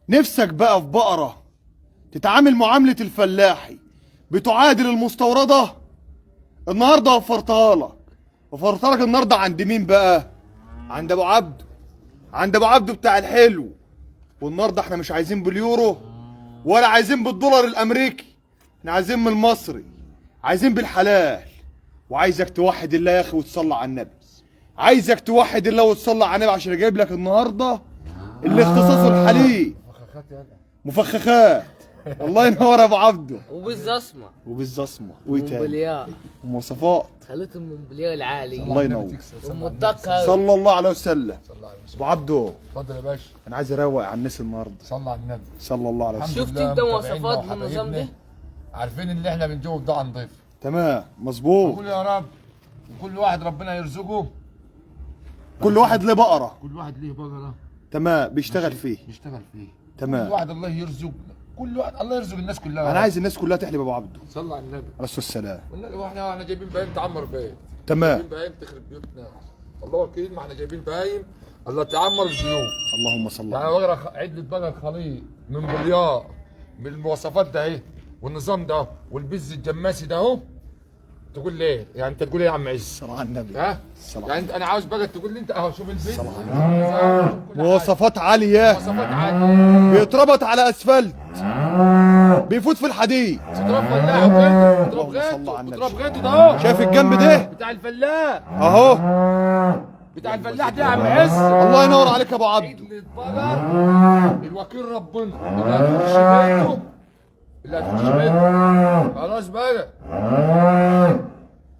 نفسك بقى في بقرة تتعامل معاملة الفلاحي بتعادل المستوردة؟ النهارده وفرتها لك. وفرتها لك النهارده عند مين بقى؟ عند ابو عبده. عند ابو عبده بتاع الحلو. والنهارده احنا مش عايزين باليورو ولا عايزين بالدولار الامريكي، احنا عايزين من المصري، عايزين بالحلال. وعايزك توحد الله يا اخي وتصلي على النبي. عايزك توحد الله وتصلي على النبي عشان اجيب لك النهارده اللي اختصاصه الحليب. مفخخات. الله ينور يا ابو عبده. وبالزصمة وبالزصمه وايه تاني؟ وموبليار ومواصفات. خليت الموبليار العالي الله ينور. ومدقة. صلى الله عليه وسلم. ابو عبده اتفضل يا باشا. انا عايز اروق على الناس النهارده. صلى على النبي. صلى الله عليه وسلم. الحمد شفت لله انت متابعينا مواصفات من النظام وحبايبنا. ده؟ عارفين ان احنا بنجيب بضاعه نضيف. تمام مظبوط. قول يا رب وكل واحد ربنا يرزقه. كل واحد له بقره. كل واحد ليه بقره تمام بيشتغل فيه. يشتغل فيه. تمام. كل واحد الله يرزق. كل واحد الله يرزق الناس كلها. انا عايز الناس كلها تحلب ابو عبده. صلى على النبي. عليه الصلاه والسلام. قلنا له احنا جايبين بهايم تعمر بيت. تمام. جايبين بهايم تخرب بيوتنا. الله وكيل، ما احنا جايبين بهايم الله تعمر البيوت. اللهم صل يعني على بقرا عدة بقر خليط من بليار بالمواصفات ده اهي والنظام ده والبز الجماسي ده اهو. تقول ليه؟ يعني انت تقول ايه يا عم عز؟ الصلاه على النبي. ها؟ الصلاة يعني انا عاوز بقى تقول لي انت اهو شوف البيت. مواصفات عاليه. مواصفات عاليه. بيتربط على اسفلت. بيفوت في الحديد. تضرب فلاح وغيره تضرب اللهم صل على غيره النبي. تضرب غيره ده اهو. شايف الجنب ده؟ بتاع الفلاح. اهو. بتاع الفلاح ده يا عم عز. الله ينور عليك يا ابو عبده. عيد البقر الوكيل ربنا اللي هتخش بيته اللي هتخش بيته خلاص بقى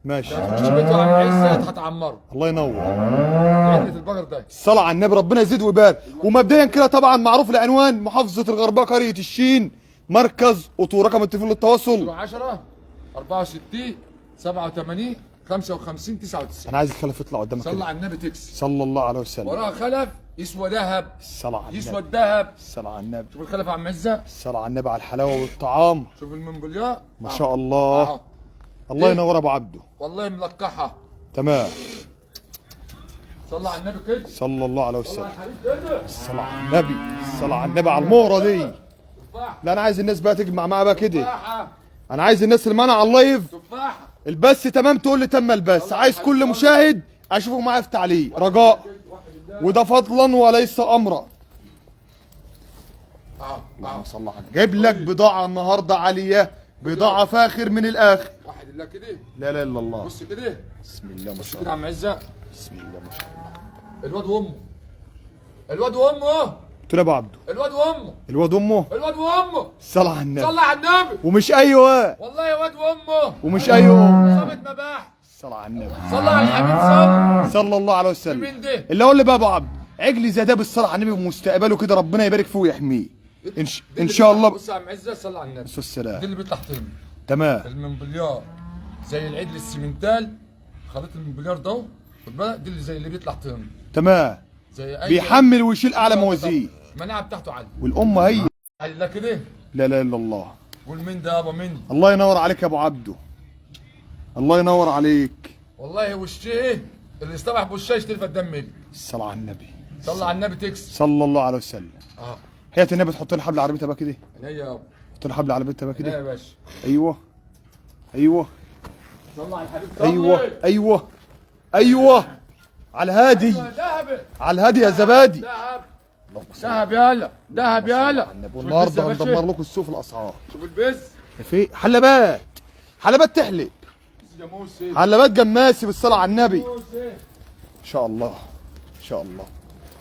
ماشي. هتخش بيته يا عم عز هتعمره. الله ينور. عدة البقر ده الصلاة على النبي ربنا يزيد ويبارك. ومبدئيا كده طبعا معروف العنوان محافظة الغربية قرية الشين مركز قطور. رقم التليفون للتواصل 10 64 87 55 99. انا عايز الخلف يطلع قدامك صلى كده. على النبي تكسب. صلى الله عليه وسلم. وراها خلف يسوى ذهب. الصلاة على يسوى النبي. الذهب. الصلاة على النبي. شوف الخلف يا عم عزه. الصلاة على النبي على الحلاوة والطعام. شوف المنبلياء ما شاء الله. أهو. الله ينور ابو عبده. والله ملقحها. تمام. صلى على النبي كده. صلى الله عليه صلى وسلم. على الحبيب كده. الصلاة على النبي. الصلاة على النبي على المهرة دي. تفاحه. لا انا عايز الناس بقى تجمع معايا بقى كده. تفاحه. انا عايز الناس اللي معانا على اللايف تفاحه. البث تمام تقول لي تم البث. عايز كل مشاهد اشوفه معايا في تعليق رجاء. وده فضلا وليس امرا. اللهم صل على النبي. جايب لك بضاعه النهارده عاليه، بضاعه فاخر من الاخر. واحد الله كده. لا اله الا الله. بص كده. بسم الله ما شاء كده يا الله. عم عزه. بسم الله ما شاء الله. الواد وامه. الواد وامه. قلت له يا ابو عبده الواد وامه. الواد امه. الواد وامه. الصلاه على النبي. صلى على النبي. ومش اي واد والله يا واد وامه. ومش اي ام. صابت مباح. الصلاه على النبي. صلى على الحبيب صلى. صلى الله عليه وسلم. مين ده؟ اللي اقول لي بقى يا ابو عبد عجل زي ده بالصلاه على النبي ومستقبله كده ربنا يبارك فيه ويحميه ان شاء الله. بص يا عم عزه صلى على النبي. السلام. دي اللي بيطلع طين. تمام. المنبليار زي العدل السمنتال. خليط المنبليار ده خد بالك دي اللي زي اللي بيطلع طين. تمام. زي اي بيحمل ويشيل اعلى موازين. المناعه بتاعته عاليه. والامه هي عاليه كده. لا اله الا الله. قول مين ده يابا مين؟ الله ينور عليك يا ابو عبده. الله ينور عليك. والله وشيه اللي يصطبح بوشيه يشتري الدم مني. الصلاه على النبي. صلى على النبي تكسب. صلى الله عليه وسلم. اه هي النبي تحط لي حبل عربيتها بقى كده. هي يابا. حط لي حبل عربيتها بقى هي يا كده. باشا. ايوه ايوه صلى على الحبيب صلى. ايوه ايوه ايوه على الهادي. ذهب. على الهادي يا زبادي. ذهب. ذهب يالا. ذهب يالا. والنهارده هندمر لكم السوق في الاسعار. شوف البز. في حلبات. حلبات تحلب. جاموسي. حلبات جماسي بالصلاه على النبي. جاموسي. ان شاء الله ان شاء الله.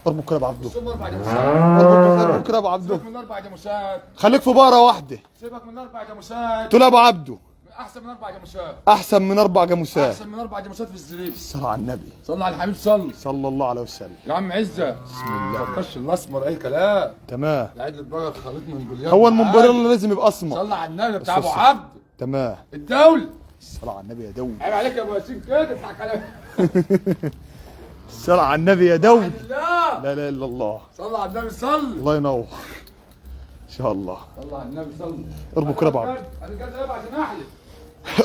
اربط كده يا ابو عبده. ثم 4 جاموسات. اربط كده يا ابو عبده. سيبك من 4 جاموسات. خليك في بقره واحده. سيبك من 4 جاموسات. قلت له يا ابو عبده احسن من 4 جاموسات. احسن من 4 جاموسات. احسن من 4 جاموسات في الزريب. الصلاه على النبي. صلى على الحبيب صلى. صلى الله عليه وسلم. يا عم عزه. بسم الله. القش الاسمر اي كلام. تمام. العيد البقر خليط من بليار. هو المنبر اللي لازم يبقى اسمر. صلى على النبي بتاع ابو الصلاة. عبد. تمام. الدولة. الصلاه على النبي يا دولي. عيب عليك يا ابو ياسين كده بتاع كلام. الصلاه على النبي يا دولي. لا. لا اله الا الله. صلى على النبي صلى. الله ينور. ان شاء الله. صلى على النبي صلى. اربط كده يا ابو عبده. انا جاي ابعت عشان احلف.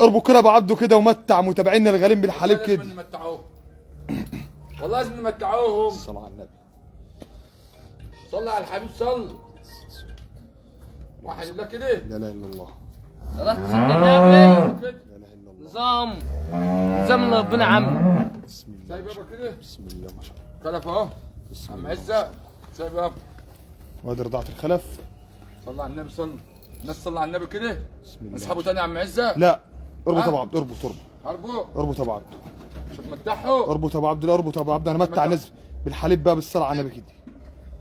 اربط كده يا ابو عبده كده ومتع متابعينا الغالين بالحليب لازم كده. نمتعوهم. والله لازم نمتعوهم. الصلاه على النبي. صلى على الحبيب صلى. واحد الا كده. لا اله الا الله. صلاة سيدنا النبي. كده. لا اله الا الله. نظام ربنا عم. بسم الله. سايب يابا كده. بسم الله ما شاء الله. خلف اهو. بسم عم الله. عزه سايب يابا. وادي رضاعة الخلف. صلى على النبي صلى. الناس صلى على النبي كده. بسم الله. اسحبه تاني يا عم عزه. لا اربط ها؟ ابو عبد، اربط حربه. اربط ابو عبد، شوف متحه. اربط ابو عبد، اربط ابو عبد. انا متع الناس بالحليب بقى بالصلاه على النبي كده.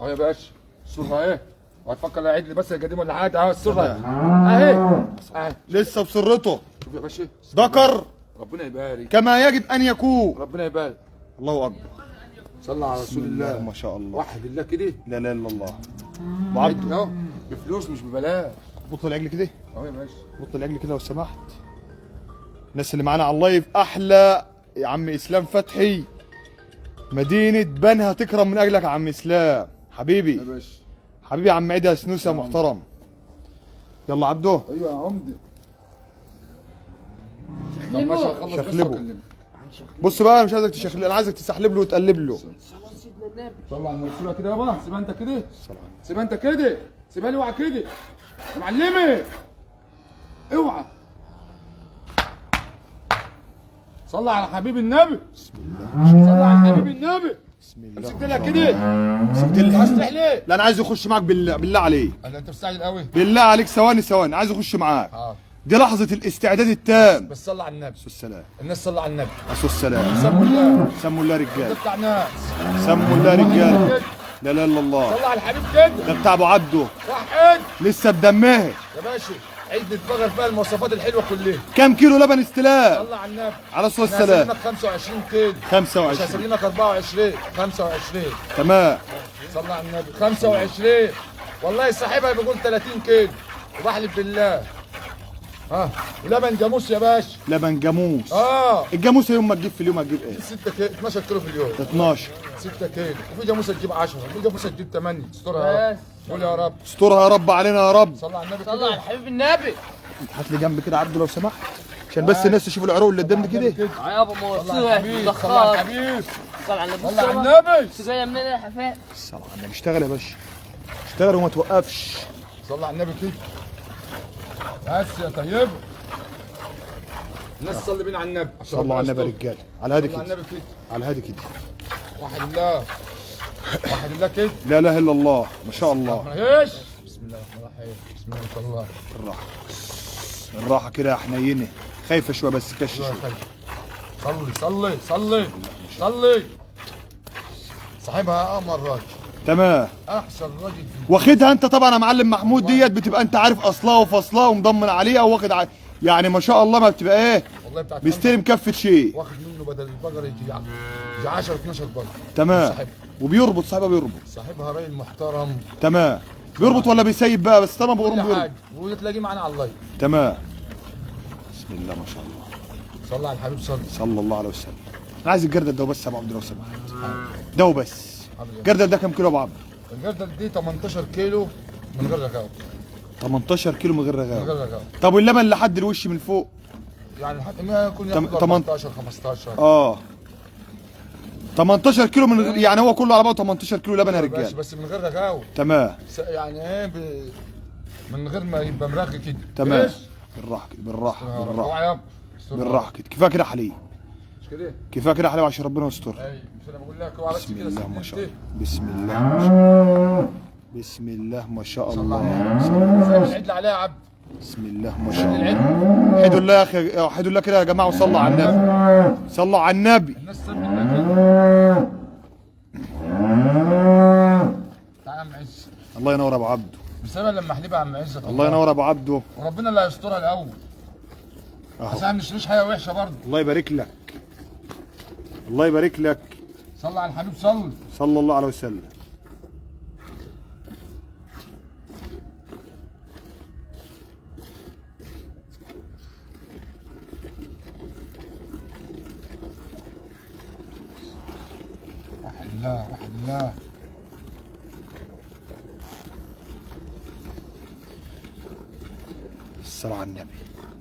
اهو يا باشا الصورة اهي. وهتفكر العيد لي بس يا قديم ولا حاجه. اهو الصورة اهي. اهي لسه بسرته شوف يا باشا. ذكر ربنا يبارك. كما يجب ان يكون. ربنا يبارك. الله اكبر. صلى على رسول الله. ما شاء الله. واحد الله كده. لا اله الا الله. ابو عبد اهو بفلوس مش ببلاش. بطل العجل كده، اهو يا باشا. بطل العجل كده لو سمحت. الناس اللي معانا على اللايف، احلى يا عم اسلام فتحي، مدينه بنها تكرم من اجلك يا عم اسلام حبيبي. يا باشا. حبيبي يا عم عيد يا سنوسه يا محترم. يلا عبده. ايوه يا عمده. طب ماشي هخلص بس شخلبه. واكلمك. بص بقى انا مش عايزك تشخلل، انا عايزك تسحلب له وتقلب له. صلاة سيدنا النبي. صلى على النبي. سيبها كده يابا. سيبها انت كده. الصلاة. سيبها انت كده. سيبها لي اوعى كده. يا معلمي اوعى. صلى على حبيب النبي. بسم الله. صلى على حبيب النبي. بسم الله. مسكت لها كده. مسكت لها. هستح ليه؟ لا انا عايز اخش معاك بالله عليك، قال انت مستعجل قوي. بالله عليك ثواني عايز اخش معاك. اه دي لحظة الاستعداد التام. بس صلى على النبي. السلام. الناس صلى على النبي. السلام. سموا الله. سموا الله ده رجال، بتاع ناس. سموا الله رجال. لا لا الا الله. صلى على الحبيب كده. ده بتاع ابو عبده واحد. لسه بدمها. يا باشا عيد نتفجر فيها المواصفات الحلوه كلها. كام كيلو لبن استلام؟ صلى على النبي. على الصلاه انا والسلام. هسلمك 25 كيلو. مش 25 هسلمك 24. 25. تمام. صلى على النبي. 25. والله صاحبها بيقول 30 كيلو وبحلف بالله. ها ولبن جاموس يا باشا. لبن جاموس. اه الجاموس يوم ما تجيب في اليوم هتجيب ايه؟ 6 كيلو 12 كيلو في اليوم. 12. 6 كيلو. وفي جاموسه تجيب 10 وفي جاموسه تجيب 8. استرها يا رب. قول يا رب. استرها يا رب علينا يا رب. صلى على النبي صلى على كده. حبيب النبي. هات لي جنب كده عبده لو سمحت، عشان بس الناس تشوف العروق اللي قدامنا كده. يابا صلى على موصوله الحبيب. صلى على مضخات. الحبيب. صلى على النبي. صلى على النبي. جايه منين يا حفاء؟ الصلاة على النبي. اشتغل يا باشا، اشتغل وما توقفش. صلى على النبي كده. بس يا طيب. الناس تصلي بينا على النبي. عشان صلوا على ربنا النبي يا يستر. رجاله، على هادي صلى على كده، النبي كده. على هادي كده. واحد الله. واحد الله كده. لا اله الا الله، ما شاء الله. ايش؟ بسم الله الرحمن الرحيم. بسم الله ما شاء الله. الراحه، الراحه كده يا حنينه، خايفه شويه بس كش الله شويه. يخليك. صلي صلي صلي صلي. صاحبها قمر راجل. تمام. احسن راجل في واخدها انت طبعا يا معلم محمود، ديت بتبقى انت عارف اصلها وفصلها ومضمن عليها واخد يعني ما شاء الله ما بتبقى ايه، والله بتاعت بيستلم كفه شيء. واخد منه بدل البقره يجي 10 12 بقره. تمام. صاحبها. وبيربط صاحبها بيربط. صاحبها راجل محترم. تمام. بيربط ولا بيسيب بقى؟ بس طالما كل بيربط. حاجه وتلاقيه معانا على اللايف. تمام. بسم الله ما شاء الله. صلى على الحبيب صلى. صلى الله عليه وسلم. انا عايز الجردل ده وبس يا ابو عبد لو سمحت. ده وبس. الجردل ده كام كيلو يا ابو عبد؟ الجردل دي 18 كيلو من غير رغاوه. 18 كيلو من غير من غير رغاوه. رغاوه. طب واللبن لحد الوش من فوق؟ يعني لحد ما يكون ياخد 14 15. اه 18 كيلو من غير، يعني هو كله على بعضه 18 كيلو لبن يا رجال. بس من غير رغاوه. تمام. يعني ايه من غير ما يبقى مرغي كده. تمام. ليش؟ بالراحه كده، بالراحه اوعى بالراحه يابا. بالراحه كده. كفايه كده حليب، مش كده؟ كفايه كده حليب عشان ربنا يستر. اي مش انا بقول لك اوعى بس بسم كده. الله ما شاء الله. سكتين. بسم الله ما شاء الله. بسم الله ما شاء الله. فاهم العدل عليها يا عبد. بسم الله ما شاء الله. العدل. حدوا الله يا اخي، حدوا الله كده يا جماعه وصلوا على النبي، صلوا على النبي. الناس سمي الله كده. تعال يا عم عز. الله ينور ابو عبده، بسبب لما احلبها يا عم عز. الله ينور ابو عبده. وربنا اللي هيسترها الاول. اهو عشان ما نشتريش حاجه وحشه برضه. الله يبارك لك، الله يبارك لك. صلى على الحبيب صلى. صلى الله عليه وسلم. واحد الله واحد الله. الصلاة على النبي،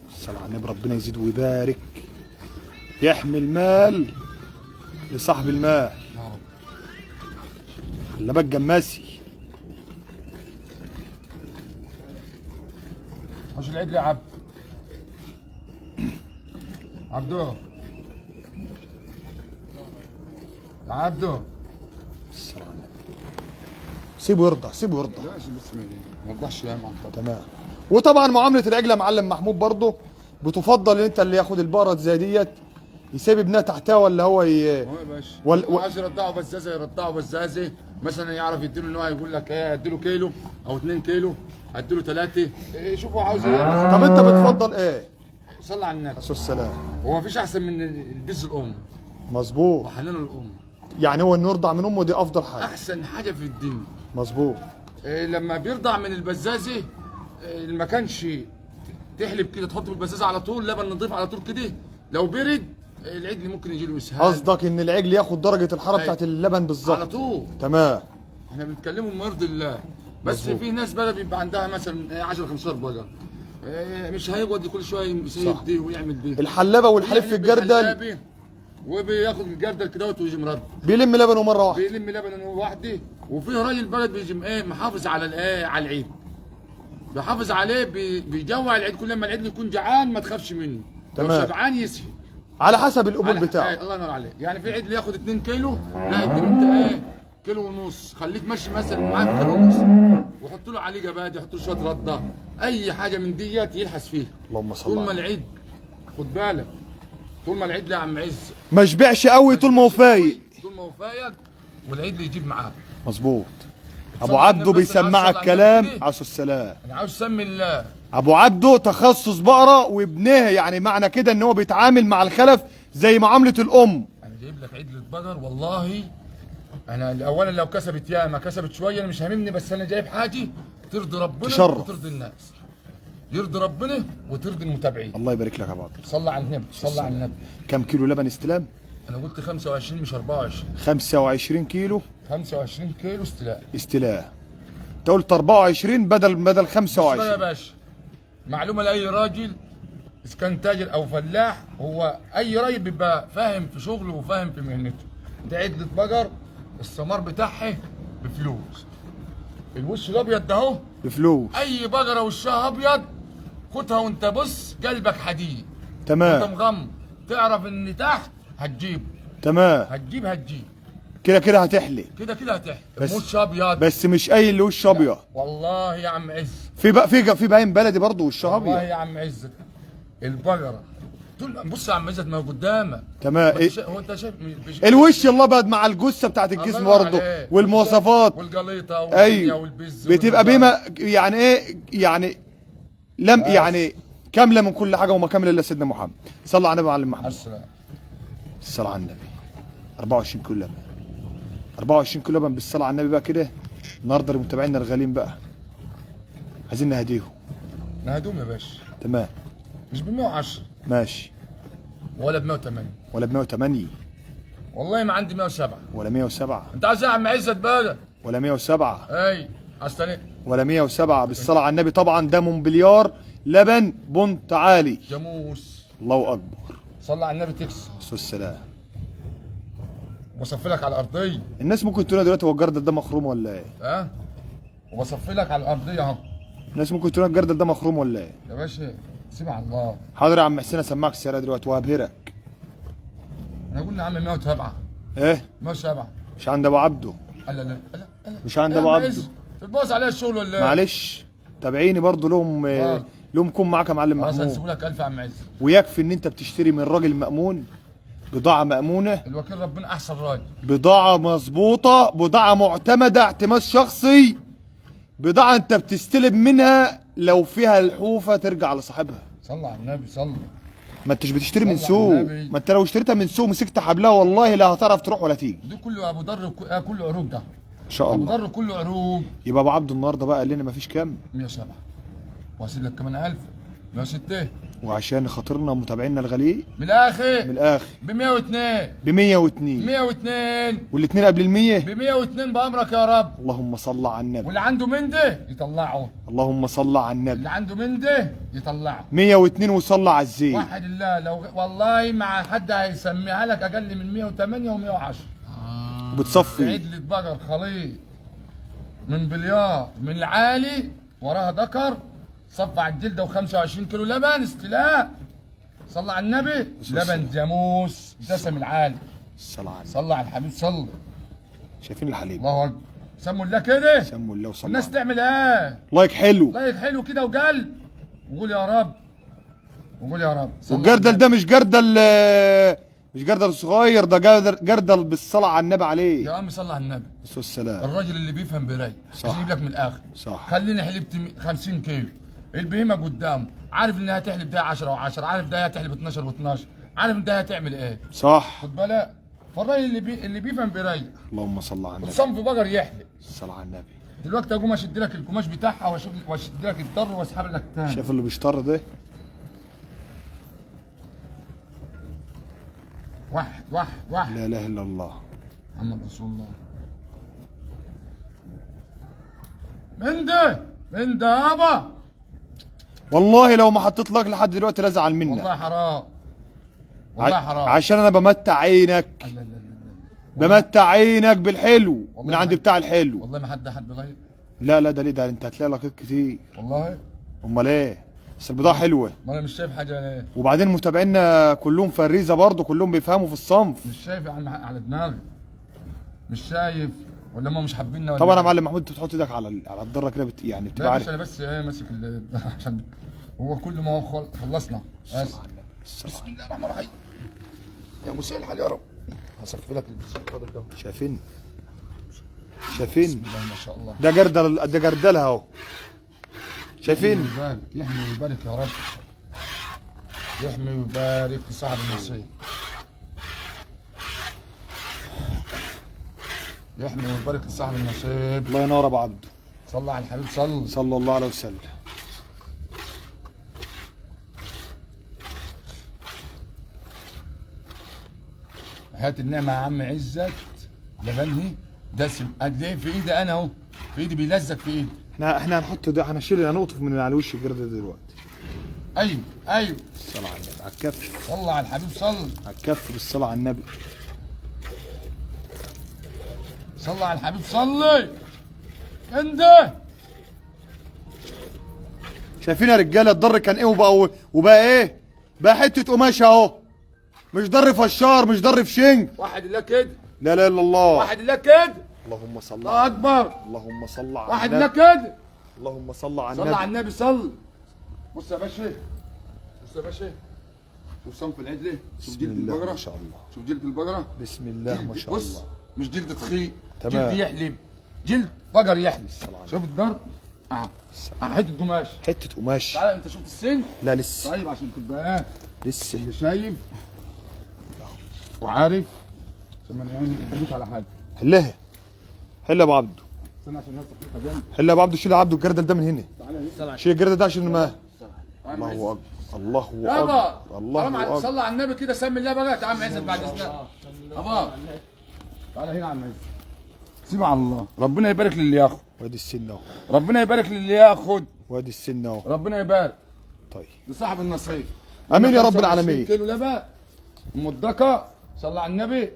الصلاة على النبي. ربنا يزيد ويبارك، يحمي المال لصاحب المال. اللبن جماسي. خش العيد يا عبد. عبدو يا عبدو. سيبه يرضع سيبه يرضع. لا بسم الله ما تضحش يا معلم. تمام. وطبعا معامله العجله يا معلم محمود برضه بتفضل ان انت اللي ياخد البقره زي ديت يسيب ابنها تحتها ولا هو هو يا باشا عايز يرضعه بزازه يرضعه بزازه، مثلا يعرف يديله ان هو يقول لك ايه اديله كيلو او 2 كيلو اديله 3 إيه شوفوا عاوز ايه. طب انت بتفضل ايه؟ صلى على النبي. عليه السلام. هو مفيش احسن من البز الام مظبوط. وحنان الام. يعني هو انه يرضع من امه دي افضل حاجه. احسن حاجه في الدنيا. مظبوط. إيه لما بيرضع من البزازه إيه ما كانش تحلب كده تحط في البزازه على طول لبن نضيف على طول كده، لو برد العجل ممكن يجي له اسهال. قصدك ان العجل ياخد درجه الحراره أيوة. بتاعت اللبن بالظبط. على طول. تمام. احنا بنتكلموا بما يرضي الله. بس مظبوط. في ناس بقى بيبقى عندها مثلا 10 15 بقر، مش هيقعد كل شويه يسيب دي ويعمل دي. الحلابه والحليب في الجردل بالحلابة، وبياخد الجردل كده ويجي مرد بيلم لبنه مره واحده. بيلم لبن واحده. وفي راجل بلد بيجي محافظ على على العيد، بيحافظ عليه بيجوع العيد. كل ما العيد يكون جعان ما تخافش منه، لو تمام. شبعان يسهي على حسب القبول بتاعه. الله ينور عليك. يعني في عيد اللي ياخد 2 كيلو لا اديله انت كيلو ونص، خليك ماشي مثلا معاك كيلو ونص وحط له عليه جبادي، حط له شويه رده، اي حاجه من ديت يلحس فيها. اللهم صل طول ما على العيد خد بالك، طول ما العيد لا يا عم عز ما شبعش قوي طول ما هو فايق. طول ما هو فايق والعيد اللي يجيب معاه. مظبوط. ابو صلى على عبده النبي بس بيسمعك عاوز صلى على كلام النبي. عليه السلام. انا عاوز اسمي الله. ابو عبده تخصص بقره وابنها، يعني معنى كده ان هو بيتعامل مع الخلف زي معامله الام. انا جايب لك عيد للبقر والله. انا اولا لو كسبت ياما كسبت شويه انا مش هاممني، بس انا جايب حاجه ترضي ربنا تشرف. وترضي الناس، يرضي ربنا وترضي المتابعين. الله يبارك لك يا ابو عبده. صلى على النبي صلى على النبي. كم كيلو لبن استلام؟ انا قلت 25 مش 24. 25 كيلو 25 كيلو استلاء. استلام. انت قلت 24 بدل يا 25. باشا معلومه لاي راجل اذا كان تاجر او فلاح، هو اي راجل بيبقى فاهم في شغله وفاهم في مهنته. ده عدة بقر الثمار بتاعها بفلوس. الوش الابيض ده اهو بفلوس. اي بقره وشها ابيض خدها وانت بص قلبك حديد. انت تمام. مغمض تعرف ان تحت هتجيب تمام. هتجيب كده كده هتحلي. كده هتحت. بس- وش ابيض بس مش اي اللي وش ابيض. والله يا عم عز. في باين بلدي برضه وشها والله ابيض. يا عم عزت البقره بص يا عم عزت ما هو قدامك. تمام. هو انت شايف الوش الابيض مع الجثه بتاعت الله الجسم ينور برضه عليك. والمواصفات. والقليطه والدنيا ايوه والبز بتبقى بما يعني ايه يعني لم يعني كامله من كل حاجه وما كامله الا سيدنا محمد. صلى على النبي وعلى محمد. السلام. الصلاه على النبي. 24 كيلو لبن. 24 كيلو لبن بالصلاه على النبي بقى كده. النهارده لمتابعينا الغاليين بقى عايزين نهديهم. نهدوم يا باشا. تمام. مش ب 110 ماشي. ولا ب 108 ولا ب 108 والله ما عندي 107. ولا 107 انت عايز ايه يا عم عزت بقى؟ ولا 107 اي عايز تاني ولا 107 بالصلاه على النبي. طبعا ده مونبليار لبن بنت عالي. جاموس. الله اكبر. صلى على النبي تكسب. السلام. وبصفي لك على الارضيه. الناس ممكن تقول دلوقتي هو الجردل ده مخروم ولا ايه؟ ها وبصفي لك على الارضيه اهو. الناس ممكن تقول الجردل ده مخروم ولا ايه؟ يا باشا سيب على الله. حاضر يا عم حسين اسمعك السياره دلوقتي وهبهرك. انا قلنا يا عم 107. ايه؟ 107. مش عند ابو عبده. لا لا لا لا. مش عند يا ابو عم عبده. عز، بتبوظ عليا الشغل ولا ايه؟ معلش تابعيني برضه لهم كون معاك يا معلم خلاص محمود. هنسيبه لك 1000 يا عم عز. ويكفي ان انت بتشتري من راجل مأمون بضاعة مأمونة، الوكيل ربنا احسن راجل. بضاعة مظبوطة، بضاعة معتمدة اعتماد شخصي، بضاعة انت بتستلم منها لو فيها الحوفة ترجع لصاحبها. صلى على النبي صلى. ما انتش بتشتري من صلى سوق. على النبي. ما انت لو اشتريتها من سوق مسكت حبلها والله لا هتعرف تروح ولا تيجي. دي كله ابو ضر كله عروج ده. ان شاء ابو الله. ضر كله عروج. يبقى ابو عبده النهارده بقى قال لنا مفيش كام. 107 واسيب لك كمان 1000 106 وعشان خاطرنا ومتابعينا الغاليين من الاخر من الاخر ب 102 ب 102 102 والاثنين قبل ال 100. ب 102 بامرك يا رب. اللهم صل على النبي. واللي عنده من ده يطلعه. اللهم صل على النبي. اللي عنده من ده يطلعه. 102 وصلى على الزين. وحد الله لو والله مع حد هيسميها لك اقل من 108 و110. وبتصفي عدلة بقر خليط من بليار من العالي وراها ذكر صفع الجلده و25 كيلو لبن استلاء. صلى على النبي. لبن جاموس دسم العالي. الصلاة على النبي. صلى على الحبيب صلى. شايفين الحليب؟ الله اكبر. سموا الله كده. سموا الله وصلوا الناس على تعمل ايه؟ لايك حلو. لايك حلو كده وقلب وقول يا رب. وقول يا رب. صلى على والجردل النبي. ده مش جردل صغير، ده جردل بالصلاة على النبي عليه. يا عم صلى على النبي. بس والسلام. الراجل اللي بيفهم براي صح. عشان يجيب لك من الاخر. صح. خليني حلبت 50 كيلو، البهيمه قدامه عارف انها هتحلب ده 10 و10، عارف ده هتحلب 12 و12، عارف ان ده هتعمل ايه. صح. خد بالك. فالراجل اللي بيفهم براي اللهم صل على النبي. صنف بقر يحلب. الصلاة على النبي. دلوقتي اقوم اشد لك القماش بتاعها واشد لك الضر واسحب لك تاني. شايف اللي بيشطر ده؟ واحد واحد واحد. لا اله الا الله. محمد رسول الله. من ده يابا. والله لو ما حطيت لك لحد دلوقتي لا ازعل منك. والله حرام. والله حرام. عشان انا بمتع عينك، لا لا لا لا. بمتع عينك بالحلو من والله عند ما- بتاع الحلو. والله ما حد بغير. لا لا، ده ليه؟ ده انت هتلاقي لك كتير. والله امال ايه؟ بس البضاعه حلوه، ما انا مش شايف حاجه ليه. وبعدين متابعينا كلهم فريزه برضه، كلهم بيفهموا في الصنف. مش شايف يا عم على دماغي. مش شايف ولا هم مش حابيننا ولا طبعا يا إيه؟ معلم محمود، انت بتحط ايدك على الضره كده يعني لا بتبقى يا عارف. باشا انا بس ايه ماسك عشان هو كل ما هو خلصنا. بس بسم الله الرحمن الرحيم. يا مسهل الحال يا رب. هصفي لك الفاضل ده. شايفين؟ بسم شايفين؟ الله ما شاء الله. ده جردلها اهو. شايفين؟ يبارك يحمي ويبارك يا رب. يحمي ويبارك لصاحب النصيب. يحمي ويبارك لصاحب النصيب. الله ينور ابو عبده. صلى على الحبيب صلى. صلى الله عليه وسلم. هات النعمة يا عم عزت. لبنهي دسم قد ايه في ايدي انا اهو. في ايدي بيلزق في ايدي. احنا هنحط ده، هنقطف من على وش الجرد دلوقتي. ايوه. الصلاة على النبي على الكف. صلى على الحبيب صلى. على الكف بالصلاة على النبي. صلى على الحبيب صلي. انده. شايفين يا رجاله الضر كان ايه وبقى ايه؟ بقى حته قماشه اهو. مش ضر فشار، مش ضر في شنك. واحد الله كده. لا اله الا الله. واحد الله كده. اللهم صل الله اكبر. اللهم صل على واحد الله النبي. كده. اللهم صل على صلى على النبي. النبي صلى. بص يا باشا. بص يا باشا. شوف صنف العدل. شوف بسم جلد الله البقرة. ما شاء الله. شوف جلد البقرة. بسم الله ما شاء بص الله. مش جلد تخيط. تمام. جلد يحلب. جلد بقر يحلب. الصلاة على شوف الضرب. حته قماش. حته قماش. تعالى انت شفت السن؟ لا لسه. طيب عشان تبقى ايه؟ لسه. اللي شايف وعارف. عشان ما يعني ادوك على حاجه. حلها. حل يا ابو عبده. استنى عشان الناس تحطها جنب. حل يا ابو عبده. شيل يا عبده الجردل ده من هنا. تعالى شيل الجردل ده عشان ما. تعالى الله اكبر. الله يابا اكبر. الله حرام عليك اكبر. صلى على النبي كده سمي الله بقى. تعال عزت بعد اذنك. ابا تعالى هنا يا عم عزت. سيب على الله. ربنا يبارك للي ياخد. وادي السن اهو. ربنا يبارك للي ياخد. وادي السن اهو. ربنا يبارك طيب. لصاحب النصيب. امين يا رب 25 العالمين. كيلو لبن مدكه. صلى على النبي.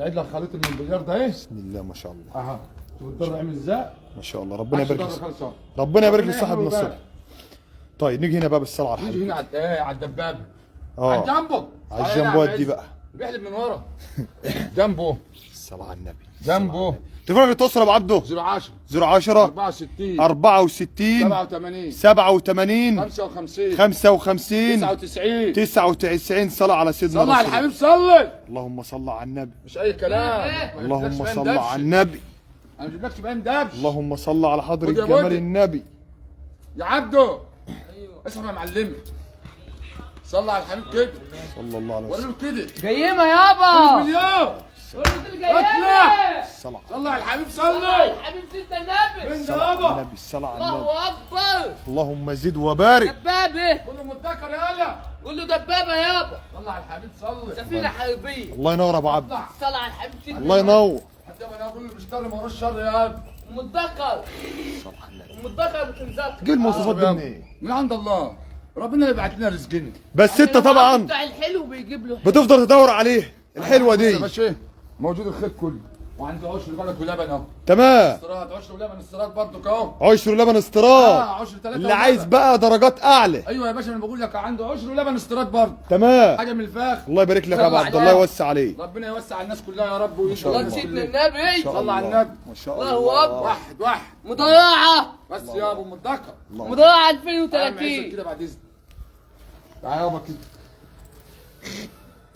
عيد لك خليط المنبجار ده ايه؟ بسم الله ما شاء الله. اها شوف الضر عامل ازاي؟ ما شاء الله. ربنا يبارك ضر لك. خلصان. ربنا يبارك ربنا لصاحب يحمي النصيب. ويبارك. طيب نيجي هنا بقى بالصلاه على نيجي الحبيب. هنا على ايه؟ على الدبابه. اه. على الجنبو. على الجنبوات دي بقى. بيحلب من ورا. جنبه. الصلاه على النبي. جنبه. تليفونك التوصل يا ابو عبده. 010 010 64 64 87 87 55 55 99. 99. صلاة على سيدنا صلى على رسول الحبيب صلي. اللهم صل على النبي. مش اي كلام. اللهم صل على النبي. انا ما جبتكش باين دبش. اللهم صل على حضرة خد يا جمال بودي. النبي. يا عبده اسمع يا معلمي. صلى على الحبيب كده. صلى الله عليه وسلم. وريله كده. جيمة يابا. مليون. قلت اطلع. الجيمة. الصلاة صلى على الحبيب صلي. حبيب سيدنا النبي. من على يابا. النبي. الصلاة على النبي. الله اكبر. اللهم زد وبارك. دبابة. كله متذكر يالا. قول له دبابة يابا. صلى على الحبيب صلي. سفينة حربية. الله ينور يا ابو عبد. اطلع. صلى على الحبيب سيدنا الله ينور. حتى ما انا اقول له بيشتري ما الشر يا قلب. متذكر. متذكر بتنذكر. جه المواصفات دي منين؟ من عند الله. ربنا اللي يبعت لنا رزقنا. بس انت طبعا بتاع الحلو بيجيب له حلو. بتفضل تدور عليه الحلوة يا دي. باشا موجود الخير كله. وعندي عشر بلد ولبن اهو. تمام. استيراد عشر ولبن استيراد برضك اهو. عشر لبن استيراد. عشر 3 اللي عايز بقى درجات اعلى. ايوه يا باشا انا بقول لك عنده عشر ولبن استيراد برضه. تمام. حاجه من الفاخ. الله يبارك لك يا ابو صل عبد على الله، يوسع عليك. ربنا يوسع على الناس كلها يا رب ويشفي الله الناس سيدنا كلها. النبي. صلى على النبي. ما شاء الله الله. أكبر. واحد واحد مضيعة بس يا ابو مدكر. مضيعة تعالى معزك 2030. كده بعد اذنك. تعالى يابا كده.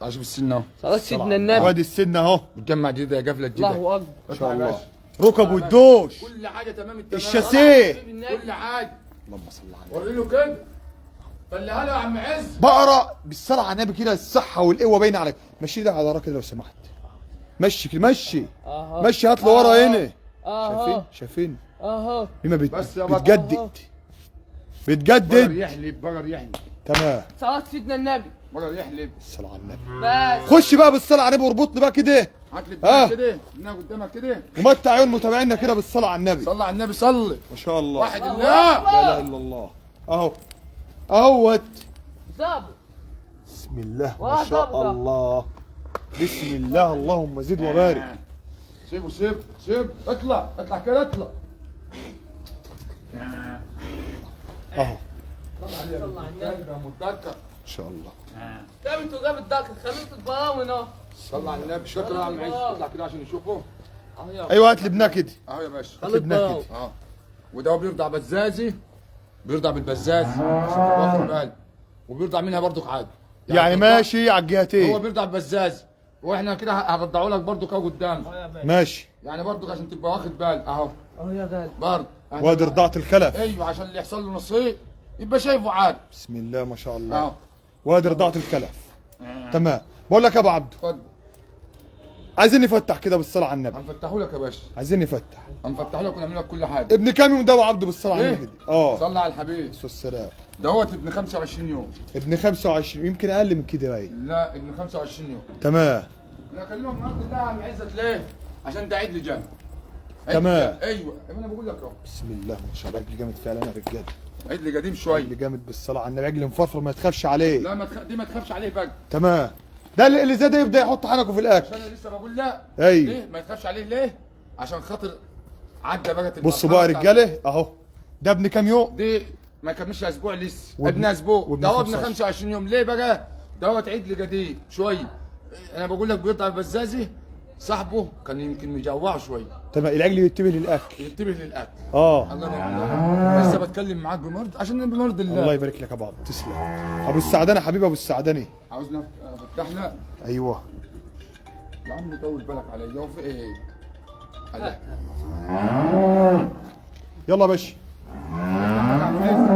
تعال شوف السن اهو. صلاة سيدنا النبي. وادي السن اهو. بتجمع جديده يا قفله جديده. الله اكبر. ما شاء الله. ركب والدوش. كل حاجه تمام التمام. الشاسيه. كل حاجه. اللهم صل على النبي. وري له كده. خليها له يا عم عز. بقرا بالصلاه على النبي كده، الصحه والقوه باينه عليك. مشي ده على ورا كده لو سمحت. مشي كده، مشي. اها مشي، هات له ورا هنا. اها شايفين؟ شايفين؟ اها بما بس يا بطل. بتجدد. بقر بتجدد. يحلب بقر يحلب. تمام. صلاة سيدنا النبي. بقر يحلب. الصلاه على النبي. بس خش بقى بالصلاه على النبي واربطني بقى كده. هات لي ها. الدنيا كده. هنا قدامك كده. ومتع عيون متابعينا كده بالصلاه على النبي. صلى على النبي صلي. ما شاء الله. واحد الله الله. لا أكبر. اله الا الله. اهو اهوت. ظابط. بسم الله ما واحد شاء ضربة. الله. بسم الله اللهم زد وبارك. سيبه سيب اطلع اطلع كده اطلع. اهو صلى على النبي. متذكر. ما شاء الله. جابت وجابت داخل خليته البراون اهو. صلى على النبي. شكرا يا عم عز. اطلع كده عشان نشوفه. اهو يا ايوه هات لي ابنها كده. اهو يا باشا. خلي البراون. اه وده هو بيرضع بزازي. بيرضع بالبزاز عشان تبقى واخد بالك. وبيرضع منها برضك عادي. يعني بيرضع- ماشي على هو الجهتين. بيرضع بالبزاز واحنا كده هرضعه لك برضك اهو قدامك. ماشي. يعني برضك عشان تبقى واخد بالك اهو اهو يا غالي. برضه. وادي رضاعة الخلف. ايوه عشان اللي يحصل له نصيب يبقى شايفه عادي. بسم الله ما شاء الله. اهو وادي رضاعة الخلف. تمام. بقول لك يا ابو عبده، اتفضل. عايزين نفتح كده بالصلاه على النبي. هنفتحه لك يا باشا. عايزين نفتح. هنفتحه لك ونعمل لك كل حاجه. ابن كام يوم ده ابو عبده بالصلاه على النبي ايه؟ كده؟ اه. صلى على الحبيب. السلام. دوت ابن 25 يوم. ابن 25 يمكن اقل من كده باين. لا ابن 25 يوم. تمام. انا اكلمك النهارده الله عم عزت ليه؟ عشان ده عيد لجنة. تمام. ايوه انا بقول لك اهو. بسم الله ما شاء الله. عجل جامد فعلا يا رجاله. عيد لي قديم شويه. عجل جامد بالصلاه على النبي. عجل مفرفر ما تخافش عليه. لا دي ما تخافش عليه بقى. تمام. ده اللي زي ده يبدا يحط حنكه في الاكل. عشان انا لسه بقول لا. ايوه. ليه ما تخافش عليه ليه؟ عشان خاطر عدى بقى بصوا بقى يا رجاله اهو. ده ابن كام يوم؟ دي ما كملش اسبوع لسه. وابن- ابن اسبوع. وابن ده هو ابن 25. 25 يوم ليه بقى؟ دوت عيد لي قديم شويه. انا بقول لك بيرضع البزازي صاحبه كان يمكن مجوعه شويه. تمام. العجل ينتبه للاكل. ينتبه للاكل. اه. الله ينور. لسه بتكلم معاك بمرض عشان بمرض الله. الله يبارك لك يا بابا. تسلم. ابو السعداني حبيبي ابو السعداني. عاوزنا فتحنا. ايوه. يا عم طول بالك عليا هو في ايه؟ الله. يلا يا باشا.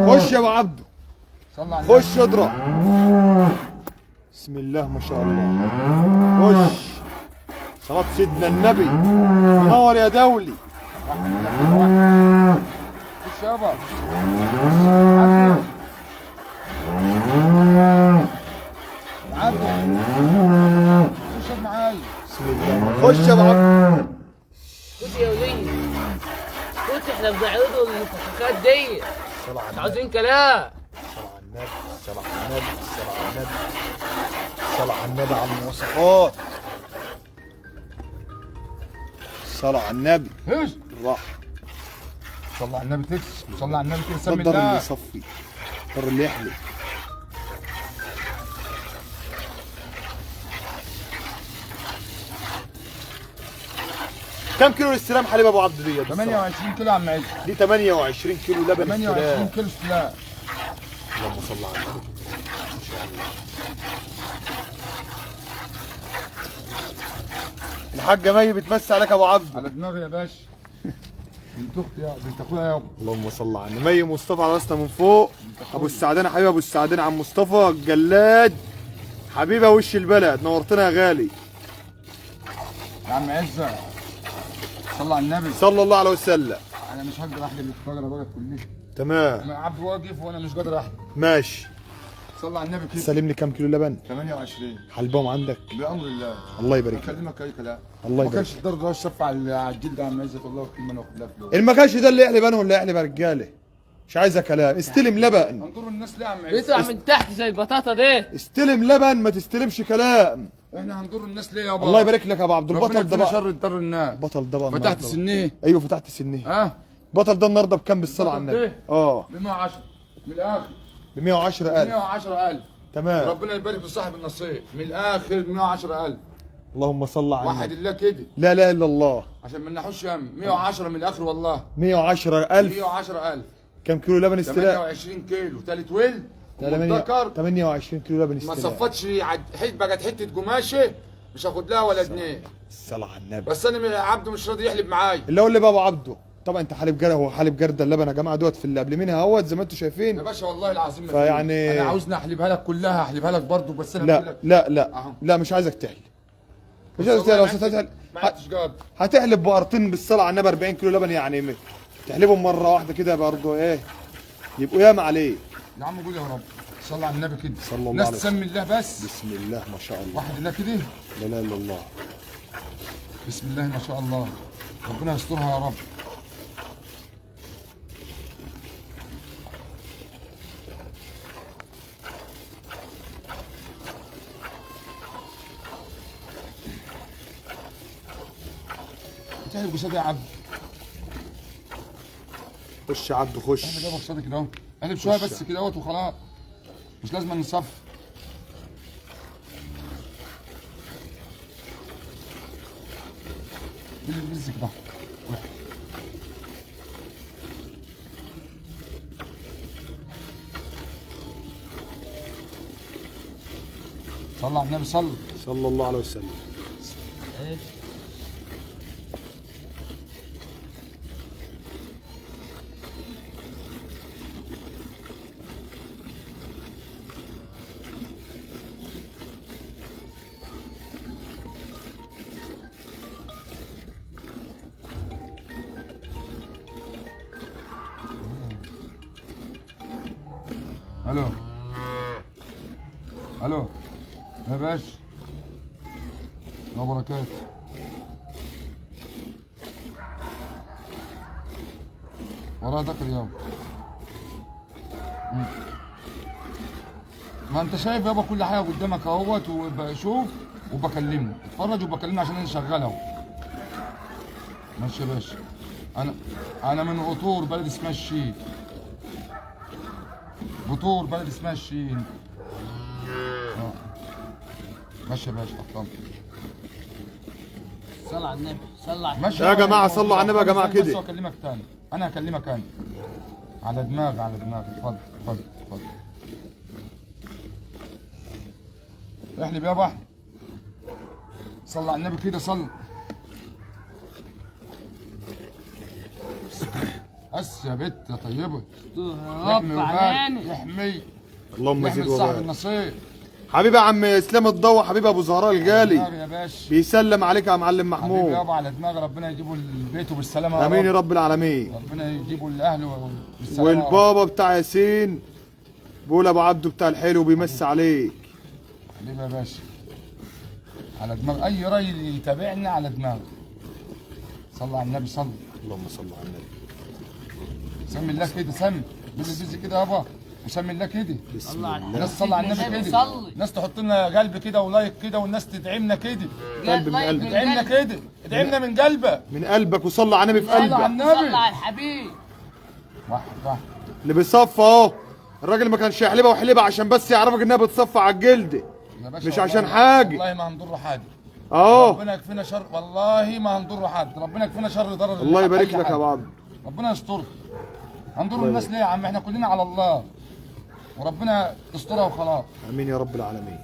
خش يا ابو عبده. صلى على النبي. خش اضرب. بسم الله ما شاء الله. خش. صلاة سيدنا النبي. نور يا دولي. خش يابا. خش معايا. بسم الله. خش يا ابو عبده. خد يا وليد. خد احنا بنعرضوا المفخخات دي. صلاة على مش النبي. عاوزين كلام. صلاة على النبي. صلاة على النبي. صلاة على النبي. صلاة على النبي على المواصفات. صلاة على النبي. ايش؟ بالراحة. صلى على النبي تكس. صلى على النبي كده ده سمي الضر اللي الله. يصفي. الضر اللي يحلي. كم كيلو الاستلام حليب ابو عبد دي؟ 28 كيلو يا عم عز. دي 28 كيلو لبن 28 استلام. كيلو استلام. اللهم صل على النبي. ما شاء الله. الحاجة مي بتمسي عليك ابو عبد. على دماغي يا باشا. بنت اختي يا بنت اخويا يابا. اللهم صل على النبي. مي مصطفى على راسنا من فوق. ابو السعداني حبيبي ابو السعداني عم مصطفى الجلاد. حبيبي وش البلد نورتنا يا غالي. يا عم عز صلى على النبي. صلى الله عليه وسلم. انا مش هقدر احلب الفجره بقى كلها. تمام. انا عبد واقف وانا مش قادر احلب. ماشي. صلى على النبي كده. سلم لي كام كيلو لبن؟ 28 حلبهم عندك. بامر الله. الله يبارك لك. اكلمك اي كلام. الله ما يبارك كانش الدرجه ده الشف على الجلد يا عم عزت والله كل ما انا واخد لها فلوس. المكاش ده اللي يحلب انا ولا يحلب يا رجاله؟ مش عايزه كلام. استلم لبن. هنضر الناس ليه يا عم عز؟ بيطلع من تحت زي البطاطا دي. استلم لبن ما تستلمش كلام. احنا هنضر الناس ليه يابا؟ الله يبارك لك يا ابو عبد ربنا البطل ده يكفينا بقى. شر الضر الناس. البطل ده بقى فتحت النهاردة. السنيه. ايوه فتحت السنيه. ها البطل ده النهارده بكام بالصلاه على البطل النبي؟ ده؟ اه ب 110 من الاخر. ب 110,000. 110,000. تمام. ربنا يبارك لصاحب النصيب من الاخر 110,000. اللهم صل على واحد النبي. الله كده لا اله الا الله. عشان ما نحوش هم. 110 من الاخر والله. 110,000. 110,000. كام كيلو لبن استلاء؟ 28 كيلو ثالث ولد والذكر 28 كيلو لبن ما استلاء. صفتش بقت حته قماشه مش هاخد لها ولا جنيه. الصلاه على النبي. بس انا عبده مش راضي يحلب معايا. اللي اقول لي بقى ابو عبده طبعا انت حالب جرده، هو حالب جرده اللبن يا جماعه دوت في اللي قبل منها اهوت زي ما انتم شايفين. يا باشا والله العظيم ما فيعني انا عاوزني احلبها لك كلها هحلبها لك برضه بس انا بقول لا لك لا لا أهو. لا مش عايزك تحلب. مش بس عايزك والله تحلب. ما هتحلب عدتش قادر. هتحلب بقرتين بالصلاه على النبي 40 كيلو لبن يعني تحلبهم مره واحده كده برضه ايه يبقوا ياما عليك. يا عم قول يا رب صلى على النبي كده. صلى الله ناس عليه وسلم. تسمي الله بس. بسم الله ما شاء الله. واحد الله كده. لا اله الا الله. بسم الله ما شاء الله. ربنا يسترها يا رب. تحلب قصادي يا عبد. خش يا عبده خش. احنا جايبك قصادي كده اهو. قلب شويه بس كده اهوت وخلاص. مش لازم نصف. بز كده. صلى على النبي صلى. صلى الله عليه وسلم. الو الو يا باشا الله بركاته. وراها ذكر يابا. ما انت شايف يابا كل حاجه قدامك اهوت وبشوف وبكلمه اتفرج وبكلمه عشان انا شغال اهو. ماشي يا باشا. انا من قطور بلد اسمها الشين. بطور بلد اسمها الشين. ماشي يا باشا احترم. صلى على النبي صلى على ماشي يا جماعه صلوا على النبي يا جماعه بس كده. اكلمك تاني. انا هكلمك انا. على دماغي على دماغي. اتفضل اتفضل اتفضل. احلب يابا احلب. صلى على النبي كده صلى. بس يا بت يا طيبه. رب علينا. يحمي اللهم يحمي زد صاحب وبارك. النصيب. حبيبي يا عم اسلام الضوء، حبيبي ابو زهراء الغالي دماغي يا باشا. بيسلم عليك يا معلم حبيبي محمود. يابا على دماغي. ربنا يجيبه لبيته بالسلامه يا امين يا رب. رب العالمين. ربنا يجيبه لاهله بالسلامه يا رب. والبابا بتاع ياسين بيقول ابو عبده بتاع الحلو بيمسي عليك. حبيبي يا باشا على دماغ اي راجل يتابعني على دماغه. صلى على النبي صلى. اللهم صل على النبي. سمي الله كده سمي بز كده يابا وسمي الله كده. بسم الله. الناس تصلي على النبي كده. صلي. الناس تحط لنا قلب كده ولايك كده والناس تدعمنا كده. قلب من قلبك. تدعمنا كده. ادعمنا من قلبك. من قلبك وصلي على النبي في صلى على قلبك. النبي. صلى على الحبيب. واحد واحد. اللي بيصفى اهو الراجل ما كانش يحلبها وحلبها عشان بس يعرفك انها بتصفى على الجلد يا باشا مش والله- عشان حاجه. والله ما هنضر حد. اهو ربنا يكفينا شر. والله ما هنضر حد. ربنا يكفينا شر ضرر. الله يبارك أي لك حد. يا ابو عبد. ربنا يسترك. هنضر الناس ليه يا عم؟ احنا كلنا على الله وربنا يسترها وخلاص. امين يا رب العالمين.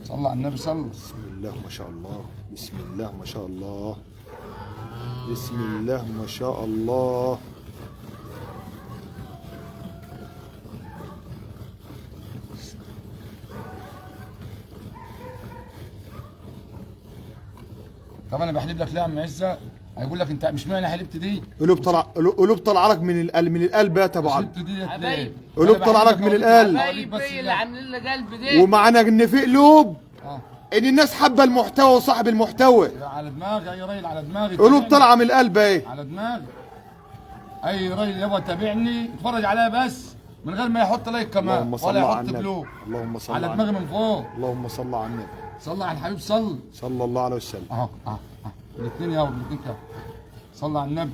صلى على النبي صلى. بسم الله ما شاء الله. بسم الله ما شاء الله. بسم الله ما شاء الله. طب انا بحلب لك ليه يا عم عزه؟ هيقول لك انت مش معنى حلبت دي. قلوب طالعه لك من القلب يا ابو عبد. حلبت ديت حبايب. ليه؟ قلوب أنا طالعه لك بحلبك من أهو. القلب. أوريك بس حبايبي اللي اللي- عاملين لي قلب دي. ومعنى ان في قلوب اه ان الناس حابه المحتوى وصاحب المحتوى. على دماغي يا راجل على دماغي. قلوب طالعه من القلب اهي. على دماغي. اي راجل يبغى يتابعني يتفرج عليا بس من غير ما يحط لايك كمان اللهم صل ولا على يحط النبي. فلوس اللهم صل على على دماغي من فوق. اللهم صل على النبي. صلى على الحبيب صلي. صلى الله عليه وسلم. اهو الاثنين يا الاثنين كده. صلى على النبي.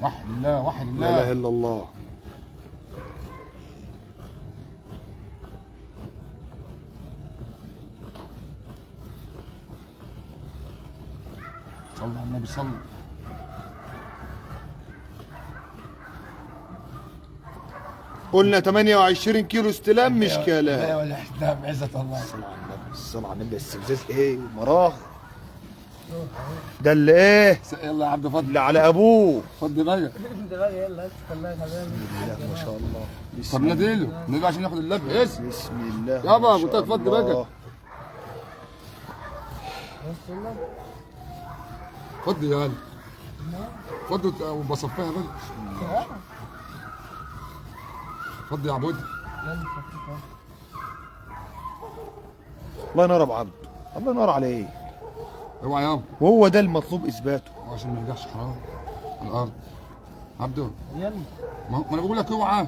وحد الله وحد الله. لا اله الا الله. صلى على النبي صلى. قلنا 28 كيلو استلام مش لا كلام. ولا احلام عزة الله. الصلاة على النبي. الصلاة على النبي. استفزاز ايه ومراغ. ده اللي ايه؟ يلا يا عبد فضل اللي على ابوه. فضل بقى. انت بقى يلا خليها يا حبيبي. ما شاء الله. طب بسم الله. ناديله ناديله عشان ياخد اللب اسم. بسم الله. يابا ما قلت شاء لك فضي الله. بقى. فضي يا ولد. فضي وبصفيها بقى. فضي يا عبود. الله ينور ابو عبد. الله ينور عليه. اوعى يابا وهو ده المطلوب اثباته. عشان ما يرجعش حرام على الارض. عبده يلا ما انا بقول لك اوعى.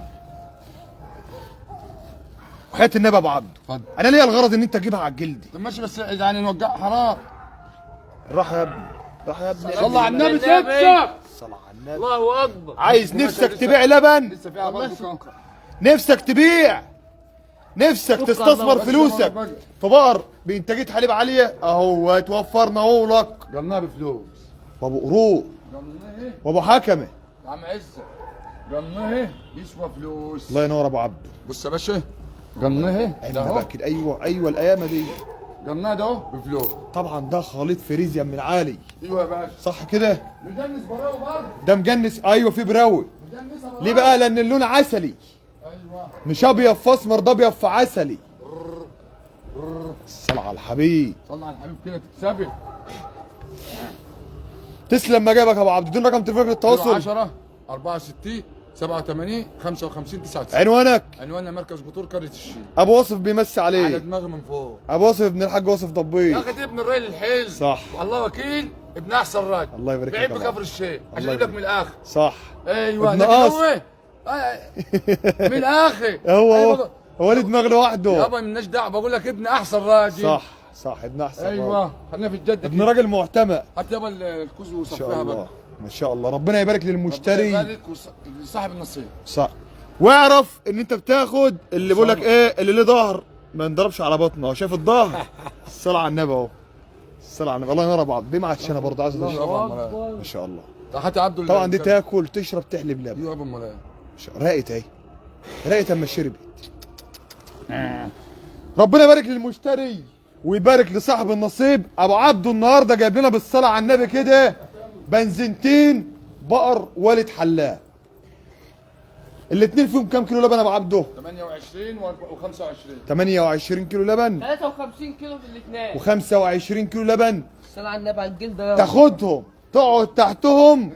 وحياة النبي ابو عبد. اتفضل. انا ليا الغرض ان انت تجيبها على الجلدي. طب ماشي بس يعني نوقع حرام. راح يا ابني. راح يا ابني. صلى على النبي النبي. تكسب. صلى على النبي. الله اكبر. عايز نفسك تبيع لبن. لسه فيها برضه. نفسك تبيع. نفسك تستثمر فلوسك في بقر بانتاجيه حليب عاليه اهو توفرنا اهو لك. قلناها بفلوس. وابو قروق قلناها ايه؟ وابو حكمه. يا عم عزة قلناها ايه؟ يسوى فلوس. الله ينور ابو عبد. بص يا باشا قلناها ايه؟ ده ايوه اهو بقى كده. ايوه الايام دي. قلناها ده اهو بفلوس. طبعا ده خليط فريزيا من العالي. ايوه يا باشا. صح كده. مجنس براوي برضه. ده مجنس. ايوه في براوي. مجنسها براوي. ليه بقى؟ لان اللون عسلي. ايوه. مش ابيض في اسمر، ده ابيض في عسلي. الصلاة على الحبيب. صلى على الحبيب كده تتثبت. تسلم ما جابك يا ابو عبد. اديني رقم تليفونك للتواصل. 10 64 87 55 99. عنوانك. عنواننا مركز قطور قرية الشيخ. ابو وصف بيمسي على عليه. دماغي من فوق. ابو وصف ابن الحاج وصف يا ضبيط. اخي ابن الراجل الحلم. صح. والله وكيل ابن احسن راجل. الله يبارك لك بعيب يا بكفر بابا. الشيخ عشان الله اجيب لك يبارك. من الاخر. صح. ايوه ابن لكن قاص. هو من الاخر. هو أيوة. هو ليه دماغ لوحده. يابا مالناش دعوه بقول لك ابن احسن راجل. صح ابن احسن ايوه راجل. خلينا في الجد ابن كده. راجل معتمد. هات يابا الكوز ما شاء وصفيها الله. بقى. ما شاء الله. ربنا يبارك للمشتري. صاحب النصيب. صح. واعرف ان انت بتاخد اللي بيقول لك ايه اللي له ظهر ما ينضربش على بطنه. هو شايف الظهر. الصلاة على النبي اهو. الصلاة على النبي. الله ينور ابو عبد. دي معتش انا برضه عايز اشرب. ما شاء الله. هات يا عبد طبعا دي تاكل تشرب تحلب لبن. ايوه يابا امال راقت اهي. راقت اما شربت. ربنا يبارك للمشتري ويبارك لصاحب النصيب. ابو عبده النهارده جايب لنا بالصلاه على النبي كده بنزينتين بقر والد حلاق. الاثنين فيهم كام كيلو لبن يا ابو عبده؟ 28 و25. 28 كيلو لبن 53 كيلو في الاثنين. و25 كيلو لبن. الصلاة على النبي على الجلد يلا. تاخدهم تقعد تحتهم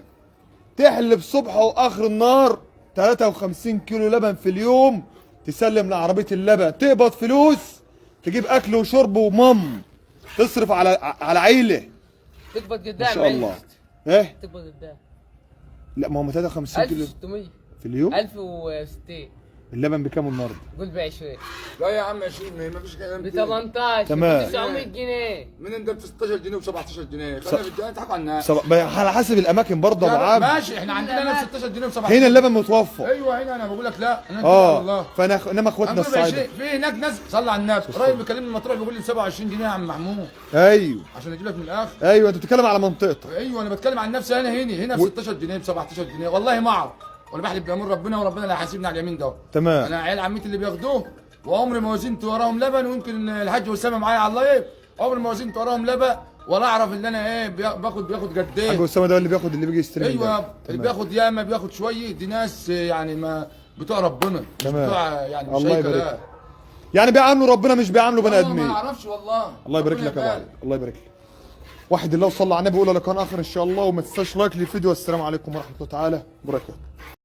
تحلب صبح واخر النهار 53 كيلو لبن في اليوم. تسلم لعربيه اللبن تقبض فلوس تجيب اكل وشرب ومم تصرف على عيله. تقبض قدام ما شاء الله. عيشت. ايه؟ تقبض قدام لا ما هم 53 كيلو 1600 في اليوم. 1060. اللبن بكام النهارده؟ قول ب 20 لا يا عم 20 ما فيش كلام ب كده. 18 تمام. ب 900 جنيه. من انت ب 16 جنيه و17 جنيه خلينا في الجنيه تضحكوا على الناس. على حسب الاماكن برضه يا ابو عبد. ماشي احنا عندنا هنا ب 16 جنيه و17. هنا اللبن متوفر. ايوه هنا انا بقول لك لا انا والله. فانا انما اخواتنا هنقول الصعايده. في هناك ناس صلى على الناس راجل بيكلمني مطروح بيقول لي 27 جنيه يا عم محمود ايوه عشان اجيب لك من الاخر. ايوه انت بتتكلم على منطقتك. ايوه انا بتكلم عن نفسي انا هنا ب 16 جنيه ب 17 جنيه والله ما اعرف وانا بحلف بامر ربنا وربنا اللي هيحاسبني على اليمين ده. تمام. انا عيال عمتي اللي بياخدوه وعمري ما وزنت وراهم لبن ويمكن الحاج اسامه معايا على اللايف عمري ما وزنت وراهم لبن ولا اعرف ان انا ايه بياخد قد ايه. حاج اسامه ده اللي بياخد اللي بيجي يستلم. ايوه اللي بياخد ياما بياخد شويه دي ناس يعني ما بتوع ربنا مش تمام. بتوع يعني مش الله اي يبارك كلام. لك. يعني بيعاملوا ربنا مش بيعاملوا بني والله ادمين. ما اعرفش والله. الله يبارك لك يا ابو. الله يبارك لك. واحد الله وصلى على النبي وقول لك اخر ان شاء الله وما تنساش لايك للفيديو. والسلام عليكم ورحمه الله تعالى وبركاته.